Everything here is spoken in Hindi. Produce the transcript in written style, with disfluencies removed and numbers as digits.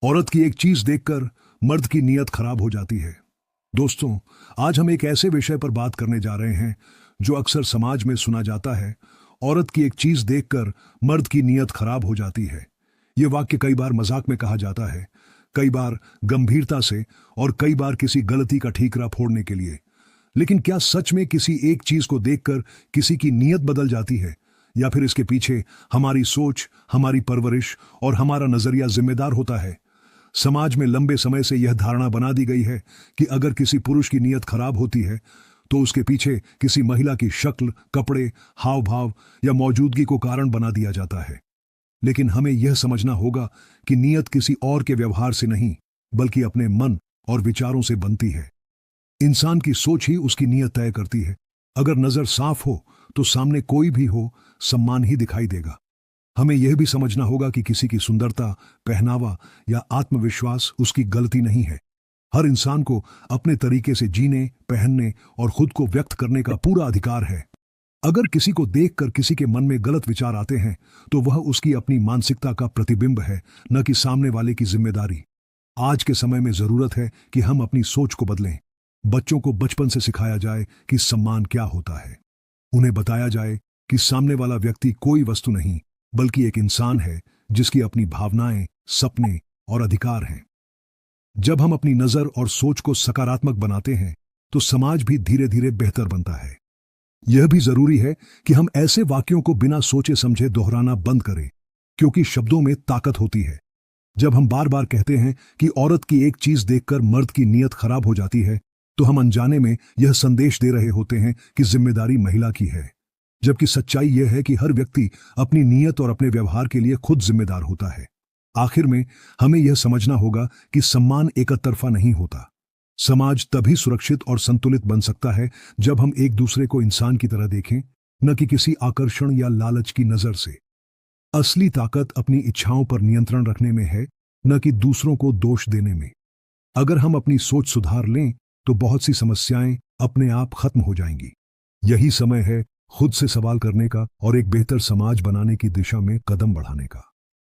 औरत की एक चीज देखकर मर्द की नीयत खराब हो जाती है। दोस्तों, आज हम एक ऐसे विषय पर बात करने जा रहे हैं जो अक्सर समाज में सुना जाता है। औरत की एक चीज देखकर मर्द की नीयत खराब हो जाती है। ये वाक्य कई बार मजाक में कहा जाता है, कई बार गंभीरता से और कई बार किसी गलती का ठीकरा फोड़ने के लिए। लेकिन क्या सच में किसी एक चीज को देखकर किसी की नीयत बदल जाती है, या फिर इसके पीछे हमारी सोच, हमारी परवरिश और हमारा नजरिया जिम्मेदार होता है? समाज में लंबे समय से यह धारणा बना दी गई है कि अगर किसी पुरुष की नीयत खराब होती है तो उसके पीछे किसी महिला की शक्ल, कपड़े, हाव भाव या मौजूदगी को कारण बना दिया जाता है। लेकिन हमें यह समझना होगा कि नीयत किसी और के व्यवहार से नहीं, बल्कि अपने मन और विचारों से बनती है। इंसान की सोच ही उसकी नीयत तय करती है। अगर नजर साफ हो तो सामने कोई भी हो, सम्मान ही दिखाई देगा। हमें यह भी समझना होगा कि किसी की सुंदरता, पहनावा या आत्मविश्वास उसकी गलती नहीं है। हर इंसान को अपने तरीके से जीने, पहनने और खुद को व्यक्त करने का पूरा अधिकार है। अगर किसी को देखकर किसी के मन में गलत विचार आते हैं तो वह उसकी अपनी मानसिकता का प्रतिबिंब है, न कि सामने वाले की जिम्मेदारी। आज के समय में जरूरत है कि हम अपनी सोच को बदलें। बच्चों को बचपन से सिखाया जाए कि सम्मान क्या होता है। उन्हें बताया जाए कि सामने वाला व्यक्ति कोई वस्तु नहीं, बल्कि एक इंसान है जिसकी अपनी भावनाएं, सपने और अधिकार हैं। जब हम अपनी नजर और सोच को सकारात्मक बनाते हैं तो समाज भी धीरे धीरे बेहतर बनता है। यह भी जरूरी है कि हम ऐसे वाक्यों को बिना सोचे समझे दोहराना बंद करें, क्योंकि शब्दों में ताकत होती है। जब हम बार बार कहते हैं कि औरत की एक चीज देखकर मर्द की नीयत खराब हो जाती है, तो हम अनजाने में यह संदेश दे रहे होते हैं कि जिम्मेदारी महिला की है। जबकि सच्चाई यह है कि हर व्यक्ति अपनी नीयत और अपने व्यवहार के लिए खुद जिम्मेदार होता है। आखिर में हमें यह समझना होगा कि सम्मान एकतरफा नहीं होता। समाज तभी सुरक्षित और संतुलित बन सकता है जब हम एक दूसरे को इंसान की तरह देखें, न कि किसी आकर्षण या लालच की नजर से। असली ताकत अपनी इच्छाओं पर नियंत्रण रखने में है, न कि दूसरों को दोष देने में। अगर हम अपनी सोच सुधार लें तो बहुत सी समस्याएं अपने आप खत्म हो जाएंगी। यही समय है खुद से सवाल करने का और एक बेहतर समाज बनाने की दिशा में कदम बढ़ाने का।